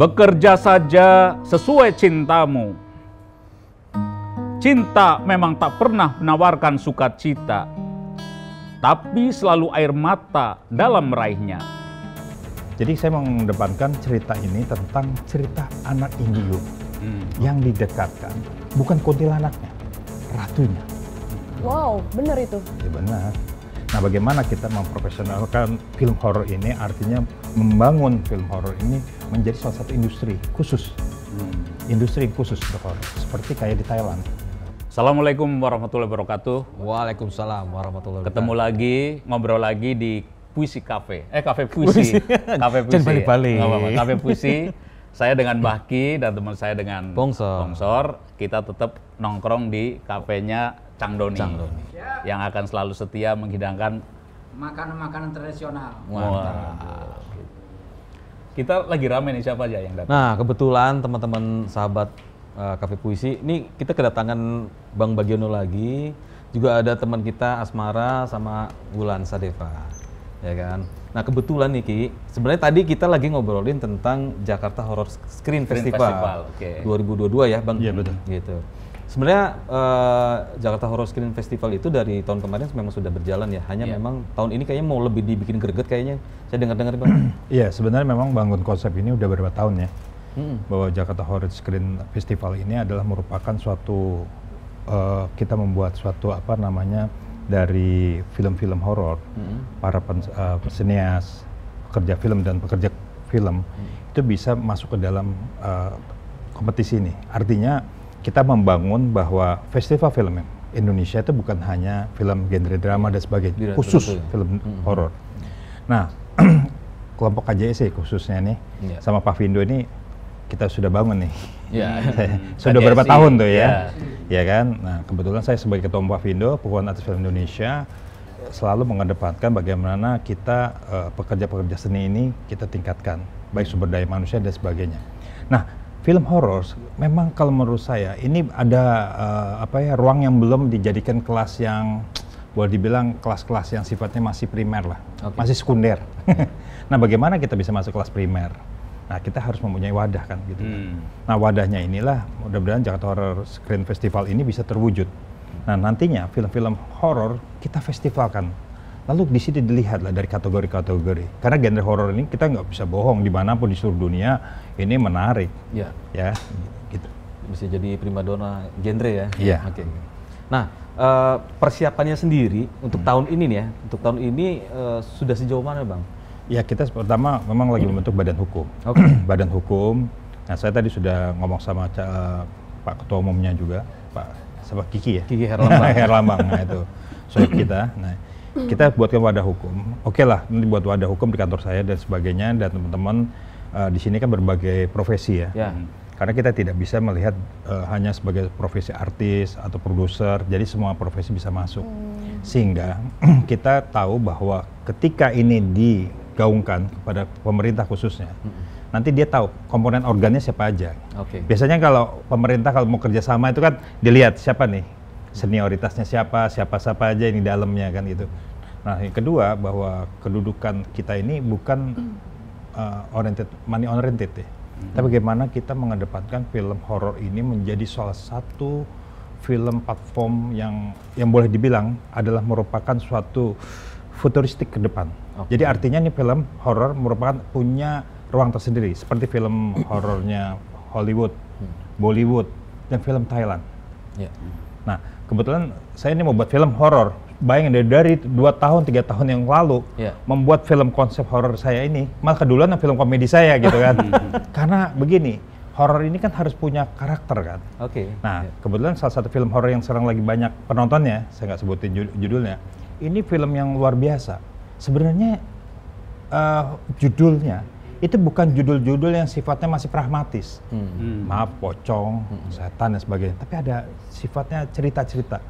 Bekerja saja sesuai cintamu. Cinta memang tak pernah menawarkan sukacita, tapi selalu air mata dalam meraihnya. Jadi saya mengedepankan cerita ini tentang cerita anak indigo yang didekatkan, bukan kuntilanaknya, ratunya. Wow, benar itu. Ya benar. Nah, bagaimana kita memprofesionalkan film horor ini, artinya membangun film horor ini menjadi salah satu industri khusus. Industri khusus untuk horor, seperti kayak di Thailand. Assalamualaikum warahmatullahi wabarakatuh. Waalaikumsalam warahmatullahi wabarakatuh. Ketemu lagi, ngobrol lagi di Puisi Cafe. Cafe Puisi. Cafe Puisi. Jangan balik-balik. Nggak apa-apa, Cafe Puisi. Saya dengan Bahki dan teman saya dengan Bongsor. Kita tetap nongkrong di kafenya Cang Doni. Yang akan selalu setia menghidangkan makanan-makanan tradisional. Wah. Kita lagi rame nih, siapa aja yang datang? Nah, kebetulan teman-teman sahabat Cafe Puisi, ini kita kedatangan Bang Bagiono lagi. Juga ada teman kita Asmara sama Wulan Sadeva. Ya kan? Nah, kebetulan nih Ki, sebenarnya tadi kita lagi ngobrolin tentang Jakarta Horror Screen Festival. Okay. 2022 ya, Bang. Iya, betul. Gitu. Sebenarnya Jakarta Horror Screen Festival itu dari tahun kemarin memang sudah berjalan ya. Hanya memang tahun ini kayaknya mau lebih dibikin greget kayaknya. Saya dengar-dengar, Bang. Iya, sebenarnya memang bangun konsep ini udah beberapa tahun ya. Bahwa Jakarta Horror Screen Festival ini adalah merupakan suatu kita membuat suatu dari film-film horor, para pesenias, pekerja film dan pekerja film itu bisa masuk ke dalam kompetisi ini. Artinya kita membangun bahwa festival film Indonesia itu bukan hanya film genre drama dan sebagainya, khusus film horor. Nah, kelompok KJSC khususnya nih sama Pak Vindo ini kita sudah bangun nih. Sudah beberapa tahun tuh ya. Ya kan? Nah, kebetulan saya sebagai Ketua Umum Pak Vindo, Perkumpulan Artis Film Indonesia, selalu mengedepankan bagaimana kita pekerja-pekerja seni ini kita tingkatkan, baik sumber daya manusia dan sebagainya. Nah, film horor memang kalau menurut saya ini ada ruang yang belum dijadikan kelas yang boleh dibilang kelas-kelas yang sifatnya masih primer lah, masih sekunder. Nah, bagaimana kita bisa masuk kelas primer? Nah, kita harus mempunyai wadah kan gitu. Nah, wadahnya inilah mudah-mudahan Jakarta Horror Screen Festival ini bisa terwujud. Nah, nantinya film-film horor kita festivalkan. Lalu di sini dilihat lah dari kategori-kategori. Karena genre horor ini kita nggak bisa bohong, dimanapun di seluruh dunia ini menarik. Ya, gitu. Bisa jadi primadona genre ya. Iya. Oke. Nah, persiapannya sendiri untuk tahun ini nih ya. Untuk tahun ini sudah sejauh mana, Bang? Ya, kita pertama memang lagi membentuk badan hukum. Badan hukum. Nah, saya tadi sudah ngomong sama Pak Ketua Umumnya juga, Pak Kiki ya. Kiki Herlambang. Herlambang, nah itu soal kita. Nah, kita buatkan wadah hukum. Oke lah, nanti buat wadah hukum di kantor saya dan sebagainya, dan teman-teman di sini kan berbagai profesi ya. Karena kita tidak bisa melihat hanya sebagai profesi artis atau produser, jadi semua profesi bisa masuk. Sehingga kita tahu bahwa ketika ini digaungkan kepada pemerintah khususnya, nanti dia tahu komponen organnya siapa aja. Biasanya kalau pemerintah kalau mau kerjasama itu kan dilihat siapa nih, senioritasnya siapa aja yang di dalamnya kan gitu. Nah, yang kedua bahwa kedudukan kita ini bukan money oriented ya. Tapi bagaimana kita mengedepankan film horor ini menjadi salah satu film platform yang boleh dibilang adalah merupakan suatu futuristik ke depan. Jadi artinya nih film horor merupakan punya ruang tersendiri seperti film horornya Hollywood, Bollywood, dan film Thailand. Nah, kebetulan saya ini mau buat film horor. Bayangin dari 2 tahun, 3 tahun yang lalu membuat film konsep horor saya ini malah keduluan film komedi saya gitu kan. Karena begini, horor ini kan harus punya karakter kan. Nah, kebetulan salah satu film horor yang sekarang lagi banyak penontonnya, saya nggak sebutin judulnya. Ini film yang luar biasa. Sebenarnya judulnya itu bukan judul-judul yang sifatnya masih pragmatis. Maaf, pocong, setan dan sebagainya. Tapi ada sifatnya cerita-cerita.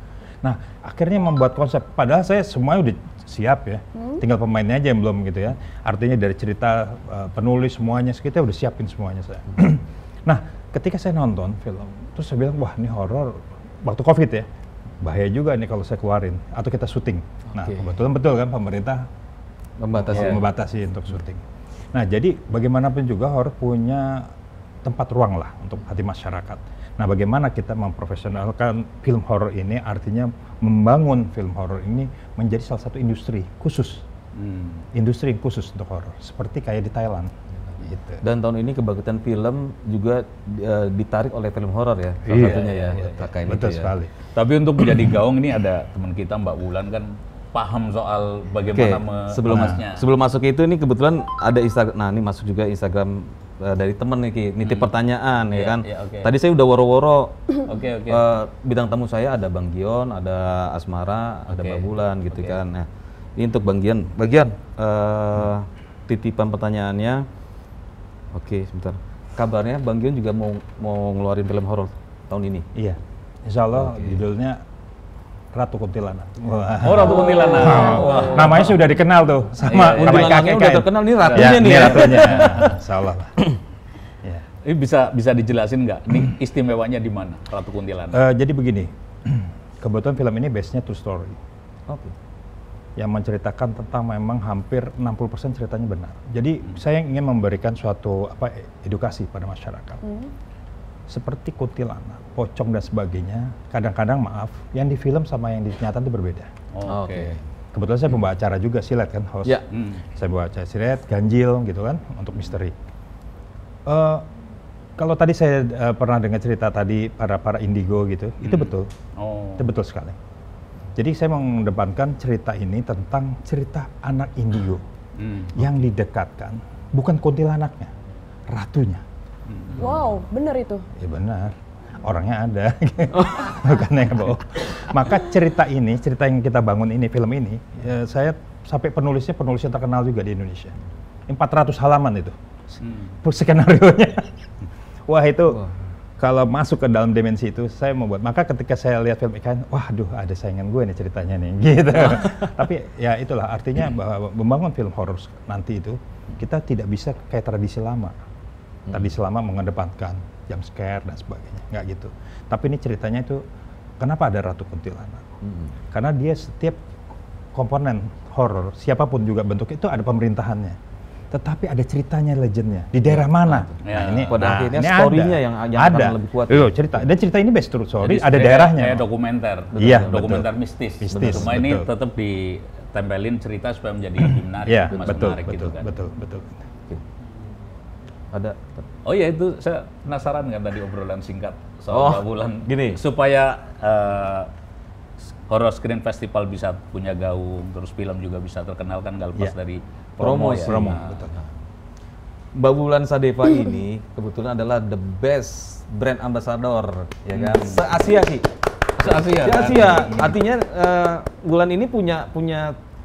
Nah, akhirnya membuat konsep. Padahal saya semuanya udah siap ya. Tinggal pemainnya aja yang belum gitu ya. Artinya dari cerita, penulis semuanya, kita udah siapin semuanya saya. Nah, ketika saya nonton film, terus saya bilang, wah ini horor. Waktu COVID ya, bahaya juga nih kalau saya keluarin. Atau kita syuting. Nah, kebetulan betul kan pemerintah membatasi untuk syuting. Nah, jadi bagaimanapun juga horor punya tempat ruang lah untuk hati masyarakat. Nah, bagaimana kita memprofesionalkan film horor ini, artinya membangun film horor ini menjadi salah satu industri khusus, industri khusus untuk horor, seperti kayak di Thailand. Gitu. Dan tahun ini kebangkitan film juga ditarik oleh film horor ya, salah Iya, satunya ya. Betul sekali. Tapi untuk menjadi gaung ini ada teman kita Mbak Wulan kan paham soal bagaimana mengemasnya. Sebelum masuk itu nih kebetulan ada Instagram. Nah, ini masuk juga Instagram dari temen nih Ki, nitip pertanyaan ya kan. Tadi saya udah woro-woro. Bidang tamu saya ada Bang Gion, ada Asmara, ada Mbak Wulan gitu kan. Nah, ini untuk Bang Gion. Titipan pertanyaannya. Oke, sebentar. Kabarnya Bang Gion juga mau ngeluarin film horor tahun ini. Iya. Insya Allah judulnya Ratu Kuntilanak. Oh, Ratu Kuntilanak. Namanya sudah dikenal tuh sama kakek udah terkenal nih ratunya nih. Ini ratunya. Insya Allah. Ini bisa dijelasin nggak? Ini istimewanya di mana Ratu Kuntilanak? Jadi begini, kebetulan film ini base-nya true story. Yang menceritakan tentang memang hampir 60% ceritanya benar. Jadi saya ingin memberikan suatu edukasi pada masyarakat. Seperti kuntilanak, pocong dan sebagainya, kadang-kadang maaf, yang di film sama yang di kenyataan itu berbeda. Kebetulan saya pembawa acara juga, silet kan, host. Saya bawa acara silet, ganjil gitu kan, untuk misteri. Kalau tadi saya pernah dengar cerita tadi para indigo gitu, itu betul. Itu betul sekali. Jadi saya mengedepankan cerita ini tentang cerita anak indigo yang didekatkan, bukan kuntilanaknya, ratunya. Wow, benar itu? Ya benar, orangnya ada, bukan yang bohong. Maka cerita ini, cerita yang kita bangun ini, film ini, saya sampai penulis yang terkenal juga di Indonesia. 400 halaman itu, skenario-nya. Wah itu, kalau masuk ke dalam dimensi itu, saya membuat. Maka ketika saya lihat film ikan, waduh ada saingan gue nih ceritanya nih, gitu. Tapi ya itulah artinya bahwa membangun film horor nanti itu, kita tidak bisa kayak tradisi lama. Tradisi lama mengedepankan jump scare dan sebagainya, nggak gitu. Tapi ini ceritanya itu, kenapa ada Ratu Kuntilanak? Karena dia setiap komponen horor, siapapun juga bentuk itu ada pemerintahannya. Tetapi ada ceritanya, legendnya di daerah mana? Nah, ini pada akhirnya story-nya yang ada. Akan lebih kuat. Cerita. Dan cerita ini best true story, ada daerahnya. Kayak dokumenter. Iya, dokumenter mistis. Cuma ini tetap ditempelin cerita supaya menjadi lebih menarik, menarik gitu kan. Betul. Ada. Oh ya itu saya penasaran kan tadi obrolan singkat soal Mbak Wulan. Gini. Supaya Horror Screen Festival bisa punya gaung, terus film juga bisa terkenal kan nggak lepas dari promo. Betul. Mbak Wulan Sadeva ini kebetulan adalah the best brand ambassador, ya kan? Se-Asia Ki. Se-Asia. Artinya Wulan ini punya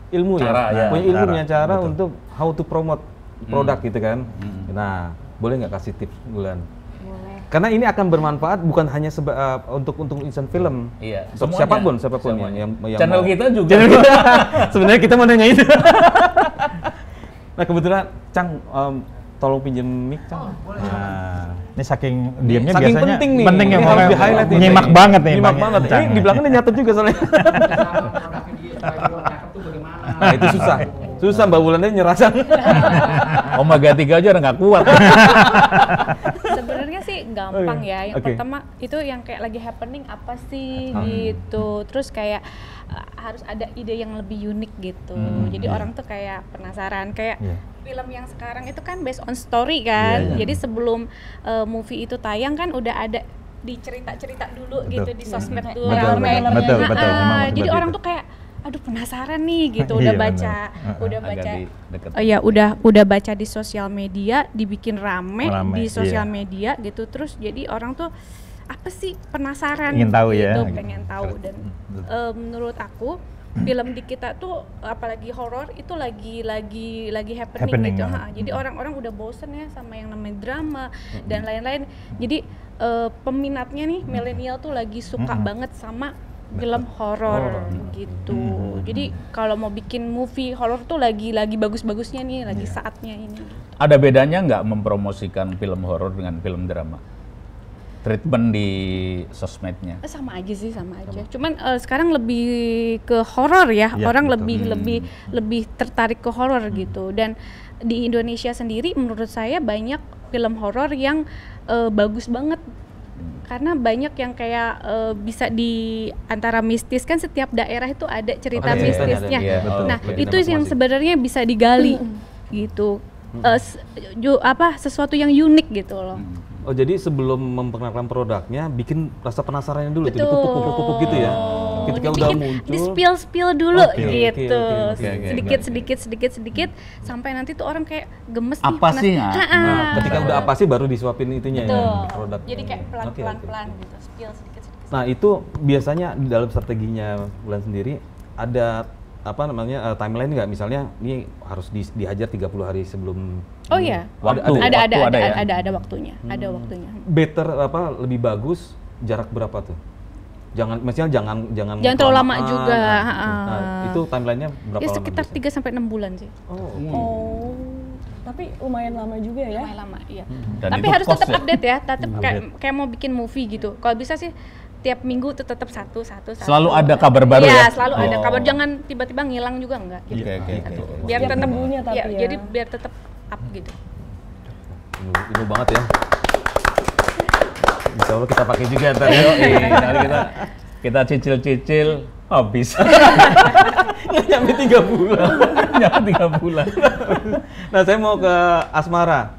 ilmu punya cara untuk how to promote produk gitu kan. Nah, boleh nggak kasih tips Wulan? Boleh. Karena ini akan bermanfaat bukan hanya untuk insan film. Iya. Siapapun yang channel mau. kita juga. Channel kita. Sebenarnya kita mau nanya itu. Nah kebetulan Cang, tolong pinjem mic Cang. Boleh. Nah, ini saking diamnya saking biasanya penting yang harus di-highlight nih. nyimak banget nih. Nyimak banget. Ini di belakangnya nyatet juga soalnya. Produknya dia supaya gua cakep tuh bagaimana. Nah itu susah Mbak Wulannya nyerah Cang. Omega 3 aja udah nggak kuat. Sebenarnya sih gampang ya. Yang pertama itu yang kayak lagi happening apa sih gitu. Terus kayak harus ada ide yang lebih unik gitu. Jadi orang tuh kayak penasaran. Kayak film yang sekarang itu kan based on story kan. Jadi sebelum movie itu tayang kan udah ada dicerita-cerita dulu gitu di sosmed dulu. Betul. Jadi orang tuh kayak aduh penasaran nih gitu, udah baca di sosial media, dibikin rame di sosial media gitu, terus jadi orang tuh apa sih penasaran ingin tahu gitu, ya pengen tahu. Dan menurut aku film di kita tuh apalagi horor itu lagi happening gitu. Jadi orang-orang udah bosen ya sama yang namanya drama dan lain-lain. Jadi peminatnya nih milenial tuh lagi suka banget sama film horor gitu. Jadi kalau mau bikin movie horor tuh lagi bagus-bagusnya nih, lagi saatnya ini. Ada bedanya nggak mempromosikan film horor dengan film drama? Treatment di sosmednya? Sama aja sih, sama aja. Cuman sekarang lebih ke horor ya. Orang lebih tertarik ke horor gitu. Dan di Indonesia sendiri menurut saya banyak film horor yang bagus banget. Karena banyak yang kayak bisa di antara mistis, kan setiap daerah itu ada cerita mistisnya. Nah, itu yang sebenarnya bisa digali gitu. Sesuatu yang unik gitu loh. Oh, jadi sebelum memperkenalkan produknya bikin rasa penasarannya dulu, tuh dipupuk-pupuk gitu ya. Ketika udah muncul di spill dulu gitu. Sedikit sampai nanti tuh orang kayak gemes apa sih? Nah, ketika udah apa sih baru disuapin itunya ya, produk. Jadi kayak pelan-pelan gitu, spill sedikit. Nah, itu biasanya di dalam strateginya Wulan sendiri ada timeline nggak, misalnya ini harus dihajar 30 hari sebelum ada waktunya. Ada waktunya. Better lebih bagus jarak berapa tuh? Jangan terlalu lama juga. Nah, itu timelinenya berapa lama? Ya sekitar 3 sampai 6 bulan sih. Tapi lumayan lama juga ya. Lumayan lama, iya. Tapi harus tetap update ya, tetap kayak mau bikin movie gitu. Kalau bisa sih tiap minggu tuh tetap satu. Selalu ada kabar baru ya? Iya, selalu ada kabar. Jangan tiba-tiba ngilang juga enggak gitu. Biar tetap jadi biar tetap up gitu. Ini banget ya. Insya Allah kita pakai juga ntar. Kita cicil habis. Nggak nyampe 3 bulan. Nyampe 3 bulan. Nah, saya mau ke Asmara.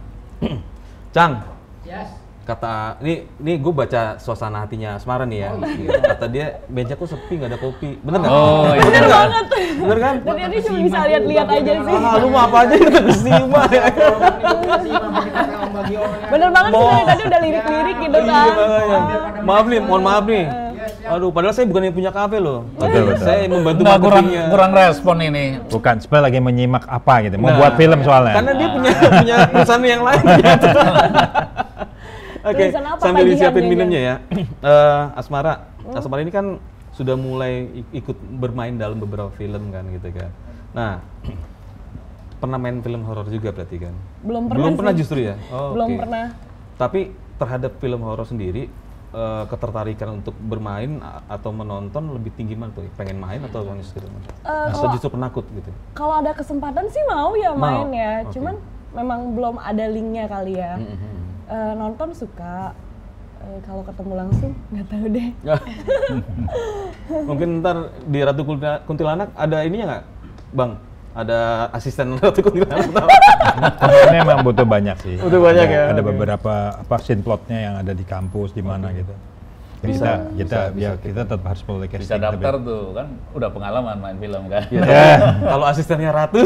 Cang. Yes. Kata ini gue baca suasana hatinya Asmara nih ya. Kata dia meja kok sepi, nggak ada kopi. Bener nggak? Oh, iya. Bener banget. Bener kan? Dan ini cuma bisa lihat-lihat aja sih. Lu mau apa aja itu kesima ya. Bener banget sih, dari tadi udah lirik-lirik gitu kan. Mohon maaf nih. Aduh, padahal saya bukan yang punya kafe loh. Betul. Saya membantu marketingnya. Kurang respon ini. Bukan, sebenarnya lagi menyimak apa gitu. Mau buat film soalnya. Karena dia punya perusahaan yang lain. Oke, sambil disiapin minumnya ya. Asmara ini kan sudah mulai ikut bermain dalam beberapa film kan gitu kan. Nah, pernah main film horor juga berarti kan? Belum pernah justru ya? Belum pernah. Tapi terhadap film horor sendiri, ketertarikan untuk bermain atau menonton lebih tinggi mana tuh? Pengen main atau atau justru penakut gitu? Kalau ada kesempatan sih mau ya main ya, cuman memang belum ada linknya kali ya. Nonton suka, kalau ketemu langsung nggak tahu deh. Mungkin ntar di Ratu Kuntilanak ada ininya nggak, Bang? Ada asisten Ratu Kuntilanak? Ini memang butuh banyak sih. Butuh banyak ya. Ada beberapa scene plotnya yang ada di kampus di mana gitu. Bisa. Kita tetap harus mulai casting. Bisa daftar tuh kan, udah pengalaman main film kan. Kalau asistennya Ratu.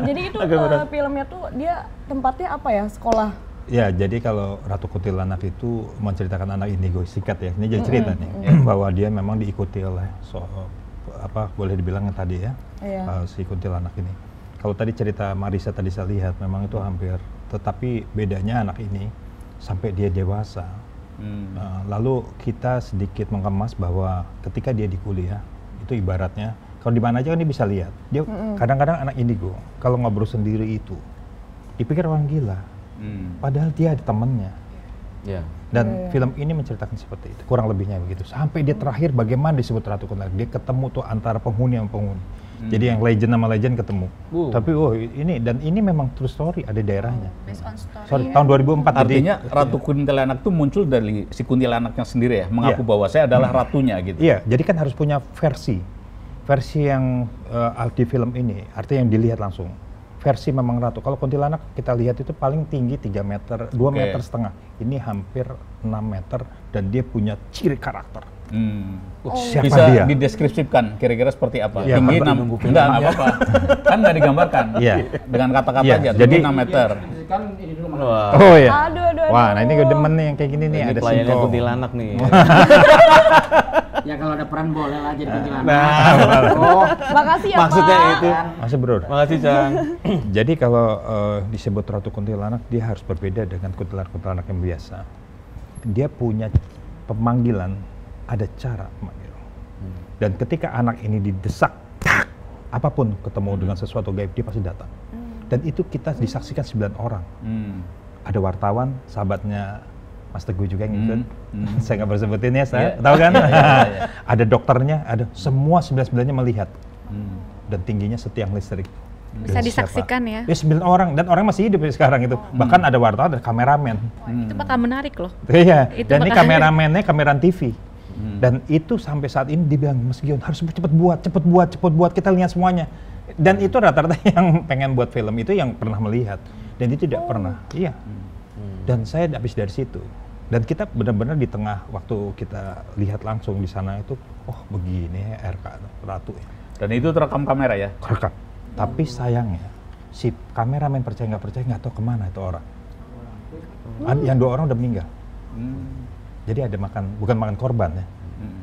Jadi itu filmnya tuh dia tempatnya apa ya, sekolah? Ya, jadi kalau Ratu Kuntilanak itu menceritakan anak indigo, sikat ya. Ini jadi cerita nih, bahwa dia memang diikuti oleh boleh dibilang yang tadi ya, si kuntilanak ini. Kalau tadi cerita Marisa tadi saya lihat, memang itu hampir, tetapi bedanya anak ini sampai dia dewasa. Lalu kita sedikit mengemas bahwa ketika dia di kuliah, itu ibaratnya, kalau di mana aja kan dia bisa lihat. Dia kadang-kadang anak indigo, kalau ngobrol sendiri itu, dipikir orang gila. Padahal dia ada temannya. Dan film ini menceritakan seperti itu, kurang lebihnya begitu. Sampai dia terakhir bagaimana disebut Ratu Kuntilanak, dia ketemu tuh antara penghuni sama penghuni. Jadi yang legend sama legend ketemu. Tapi ini memang true story, ada daerahnya. Based on story. Tahun 2004. Artinya Ratu Kuntilanak itu muncul dari si kuntilanaknya sendiri ya, mengaku bahwa saya adalah ratunya gitu. Iya, jadi kan harus punya versi yang di film ini, artinya yang dilihat langsung. Versi memang ratu. Kalau kuntilanak kita lihat itu paling tinggi 3 meter, 2 meter setengah. Ini hampir 6 meter dan dia punya ciri karakter. Siapa bisa dia? dideskripsikan kira-kira seperti apa? Ya, tinggi 6 meter. Enggak apa-apa. Kan nggak digambarkan. Dengan kata-kata aja, jadi 6 meter. Kan ini dulu Oh iya. Aduh. Wah, nah ini gue demen nih yang kayak gini nih, ada kliennya singkong. kuntilanak nih. Ya kalau ada peran boleh lah jadi kuntilanak. Makasih ya, maksudnya Pak. itu. Masih bro. Makasih, Cang. Jadi kalau disebut Ratu Kuntilanak, dia harus berbeda dengan kuntilanak yang biasa. Dia punya pemanggilan, ada cara memanggil. Dan ketika anak ini didesak, apapun ketemu dengan sesuatu gaib, dia pasti datang. Dan itu kita disaksikan 9 orang. Ada wartawan, sahabatnya Mas Teguh juga yang ikut. Saya nggak boleh sebutin ya, saya tahu kan? Ada dokternya, ada semua 9-9-nya melihat. Dan tingginya setiang listrik. Bisa disaksikan ya. Ya 9 orang dan orang masih hidup sekarang itu. Bahkan ada wartawan, ada kameramen. Itu bakal menarik loh. Iya. Itu Dan ini bakal- kameramennya kameran TV. Dan itu sampai saat ini dibilang Mas Gion harus cepet buat kita lihat semuanya. Dan itu rata-rata yang pengen buat film itu yang pernah melihat. Dan itu tidak pernah. Iya. Dan saya habis dari situ. Dan kita benar-benar di tengah waktu kita lihat langsung di sana itu, oh begini ya RK Ratu ya. Dan itu terekam kamera ya? Rekam. Tapi sayangnya si kameramen percaya nggak tahu kemana itu orang. Yang 2 orang udah meninggal. Jadi ada bukan makan korban ya.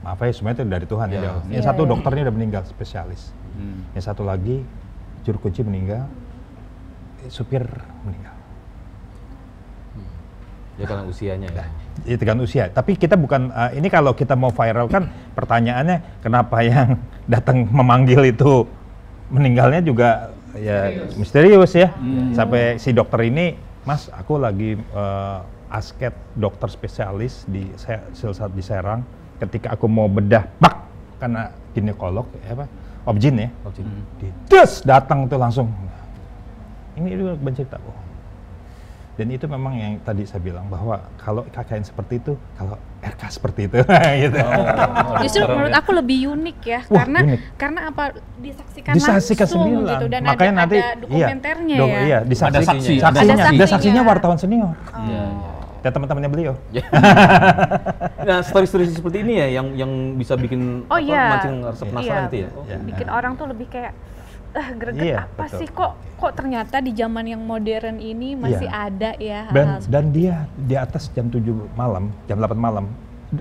Maaf ya, semuanya itu dari Tuhan ya. Yang satu dokternya udah meninggal, spesialis. Yang satu lagi juru kunci meninggal, supir meninggal. Ya karena usianya ya. Itu kan usia. Tapi kita bukan ini kalau kita mau viral kan pertanyaannya kenapa yang datang memanggil itu meninggalnya juga ya misterius ya. Sampai si dokter ini, Mas, aku lagi asket dokter spesialis di Serang. Ketika aku mau bedah, bak, karena ginekolog obgyn ya. Des datang tuh langsung. Ini juga bercerita. Dan itu memang yang tadi saya bilang bahwa kalau KKN seperti itu, kalau RK seperti itu, gitu. Justru menurut aku lebih unik ya, Wah, karena apa disaksikan langsung langsung gitu dan makanya nanti ada dokumenternya ya. Iya, Ada saksi. ada saksinya wartawan senior. Iya. Dan teman-temannya beliau. Nah, story-story seperti ini ya yang bisa bikin mancing rasa penasaran itu ya. Bikin orang tuh lebih kayak greget Iya, apa betul. sih kok ternyata di zaman yang modern ini masih ada ya hal-hal Dan dia di atas jam 7 malam, jam 8 malam,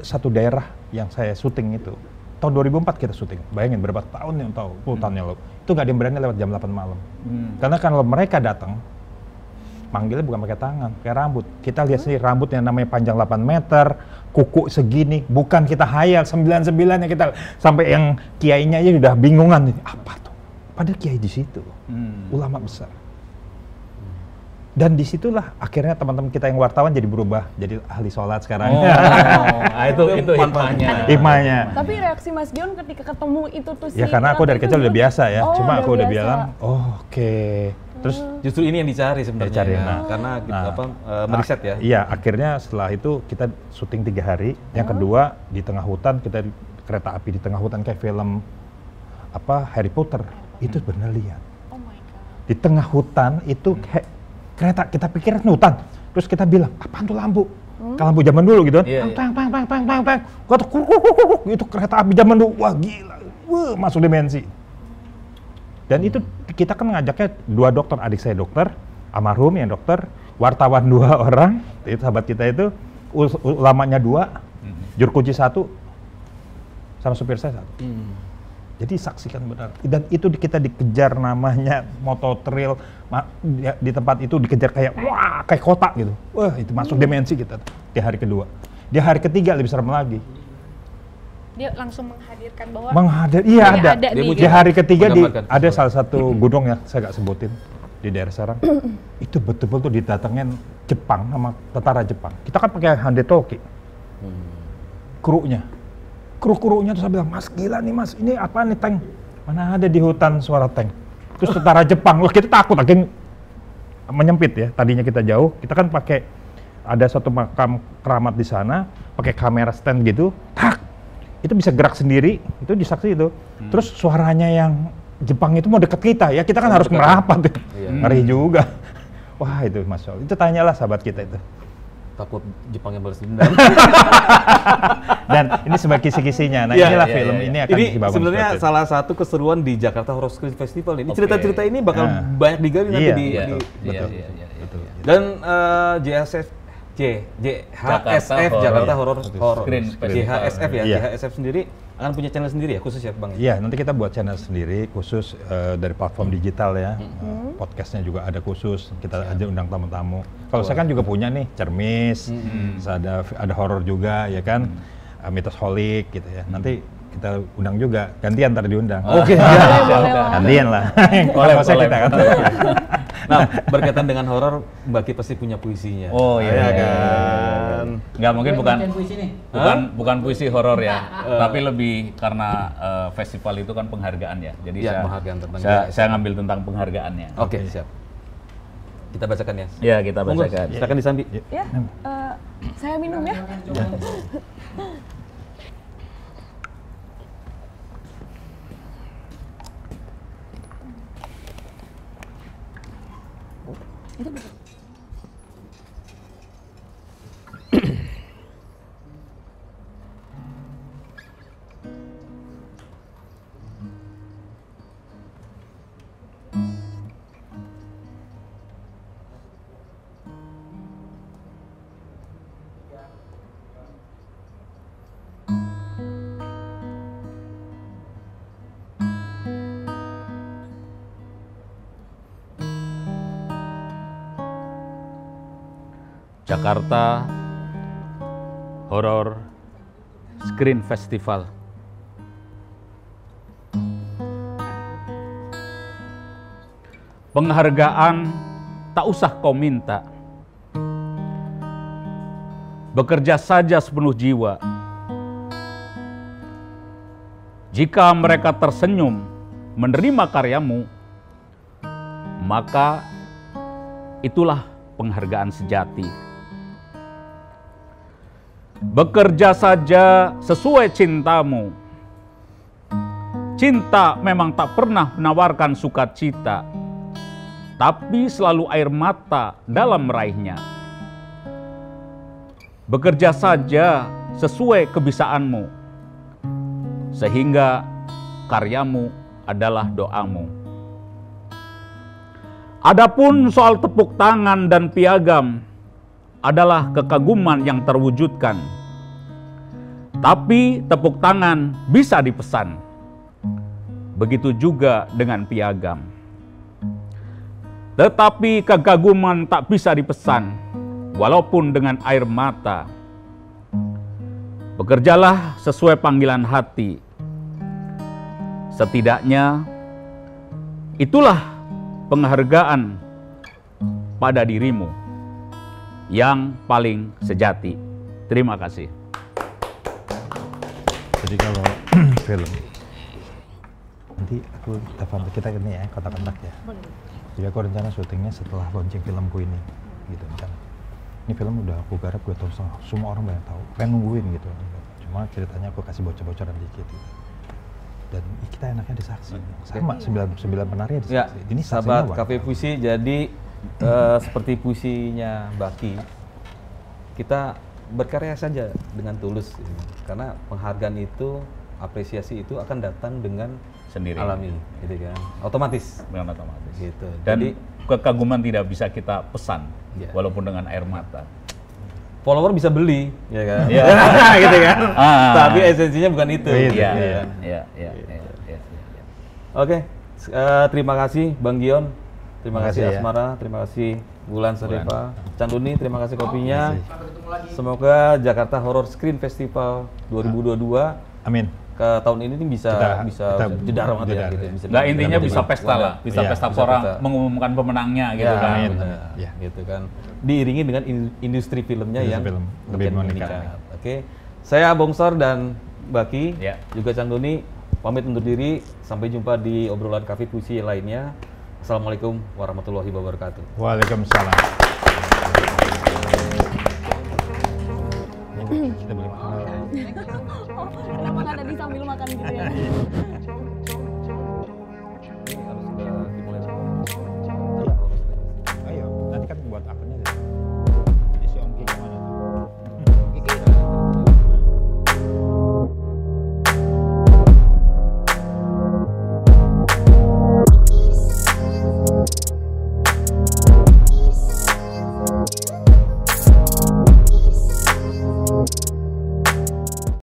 satu daerah yang saya syuting itu. Tahun 2004 kita syuting. Bayangin berapa tahun yang tahu, puluhan lalu. Itu nggak ada yang berani lewat jam 8 malam. Karena kalau mereka datang, manggilnya bukan pakai tangan, pakai rambut. Kita lihat sendiri rambut yang namanya panjang 8 meter, kuku segini, bukan kita hayal 99 yang kita sampai yang kiainya aja udah bingungan nih, apa tuh? Padahal kiai di situ, ulama besar. Dan disitulah akhirnya teman-teman kita yang wartawan jadi berubah, jadi ahli sholat sekarang. Itu Hikmahnya. Tapi reaksi Mas Gion ketika ketemu itu tuh Ya karena aku dari kecil udah biasa ya, cuma aku udah biasa. bilang, oke. Terus Justru ini yang dicari sebenarnya. Dicari, ya. Karena meriset ya. Iya, akhirnya setelah itu kita syuting 3 hari. Yang kedua di tengah hutan, kita di kereta api di tengah hutan kayak film Harry Potter. Itu benar lihat. Oh my god. Di tengah hutan itu kereta, kita pikir hutan. Terus kita bilang, apaan tuh lampu? Kalau lampu zaman dulu gitu kan. Pang. Gua tuh itu kereta api zaman dulu. Wah gila. Wah, masuk dimensi. Dan itu kita kan ngajaknya 2 dokter, adik saya dokter, almarhum yang dokter, wartawan 2 orang, itu sahabat kita itu, ulamanya 2, juru kunci 1, sama supir saya 1. Jadi saksikan benar. Dan itu kita dikejar namanya mototrail di tempat itu dikejar kayak kayak kota gitu. Wah itu masuk dimensi kita di hari kedua. Di hari ketiga lebih serem lagi. Dia langsung menghadirkan bahwa Iya ada. Di hari ketiga ada salah satu gunung yang saya nggak sebutin di daerah Serang. Itu betul-betul didatengin Jepang sama tentara Jepang. Kita kan pakai handetoki. Kru-krunya tuh saya bilang, Mas gila nih Mas, ini apa nih tank? Mana ada di hutan suara tank? Terus tentara Jepang, wah kita takut, lagi menyempit ya. Tadinya kita jauh, kita kan pakai ada satu makam keramat di sana, pakai kamera stand gitu, itu bisa gerak sendiri, itu disaksi itu. Terus suaranya yang Jepang itu mau deket kita, ya kita kan harus merapat, ngeri juga. Wah itu Masya Allah, itu tanyalah sahabat kita itu. Takut Jepang yang balas dendam. Dan ini sebagai kisi-kisinya. Nah inilah film ini akan dibangun. Sebenarnya salah satu keseruan di Jakarta Horror Screen Festival ini. Cerita-cerita ini bakal banyak digali nanti di dan JHSF Jakarta Horror Screen JHSF ya. JHSF sendiri akan punya channel sendiri ya khusus ya Bang? Iya, nanti kita buat channel sendiri khusus dari platform digital ya. Podcastnya juga ada khusus, kita aja undang tamu-tamu. Kalau saya kan juga punya nih Cermis, ada horor juga ya kan, Mitos Holik gitu ya. Nanti kita undang juga, gantian ntar diundang. Oke. Gantian lah. Boleh. Kita kan. Nah, berkaitan dengan horor, Mbak Ki pasti punya puisinya. Oh iya kan. Nggak, mungkin bukan puisi nih. bukan puisi horor ya, tapi lebih karena festival itu kan penghargaan ya. Jadi Ya, penghargaan tentang saya ngambil tentang penghargaannya. Oke, siap. Kita bacakan ya. Ya, kita Monggo, bacakan. silakan disambi. Ya, saya minum ya. Jakarta Horror Screen Festival. Penghargaan tak usah kau minta, bekerja saja sepenuh jiwa. Jika mereka tersenyum menerima karyamu, maka itulah penghargaan sejati. Bekerja saja sesuai cintamu. Cinta memang tak pernah menawarkan sukacita, tapi selalu air mata dalam meraihnya. Bekerja saja sesuai kebisaanmu, sehingga karyamu adalah doamu. Adapun soal tepuk tangan dan piagam adalah kekaguman yang terwujudkan. Tapi tepuk tangan bisa dipesan. Begitu juga dengan piagam. Tetapi kekaguman tak bisa dipesan, walaupun dengan air mata. Bekerjalah sesuai panggilan hati. Setidaknya itulah penghargaan pada dirimu yang paling sejati. Terima kasih. Jadi kalau film, nanti kita ini ya, kontak-kontak ya. Jadi aku rencana syutingnya setelah launching filmku ini, gitu rencana. Ini film udah aku garap, gue tahu semua orang banyak tahu, pengen nungguin gitu. Cuma ceritanya aku kasih bocor-bocoran dikit gitu. Dan kita enaknya disaksi, sama 9 penari disaksi. Ya, ini sahabat Cafe Puisi, jadi seperti puisinya Baki, kita berkarya saja dengan tulus, karena penghargaan itu, apresiasi itu akan datang dengan Sendiri. alami, gitu kan, otomatis. Dengan otomatis. Gitu. Dan Jadi kekaguman tidak bisa kita pesan, Ya. walaupun dengan air mata. follower bisa beli, ya kan? Iya. Gitu kan? Tapi esensinya bukan itu. Iya, Ya. iya. Oke, terima kasih Bang Gion, terima kasih Makasih ya. Asmara, terima kasih Wulan Sadeva, Canduni, terima kasih kopinya. Semoga Jakarta Horror Screen Festival 2022 Amin. ke tahun ini bisa jedar banget ya, gitu. Nggak, intinya bisa pesta lah, bisa Iya, pesta bisa orang pesta. mengumumkan pemenangnya gitu kan. amin. benar. Ya. Gitu kan. Diiringi dengan industri filmnya Industri yang film lebih meningkat. Oke, saya Bongsor dan Baki, Ya. juga Canduni, pamit undur diri. Sampai jumpa di obrolan Cafe Puisi lainnya. Assalamualaikum warahmatullahi wabarakatuh. Waalaikumsalam.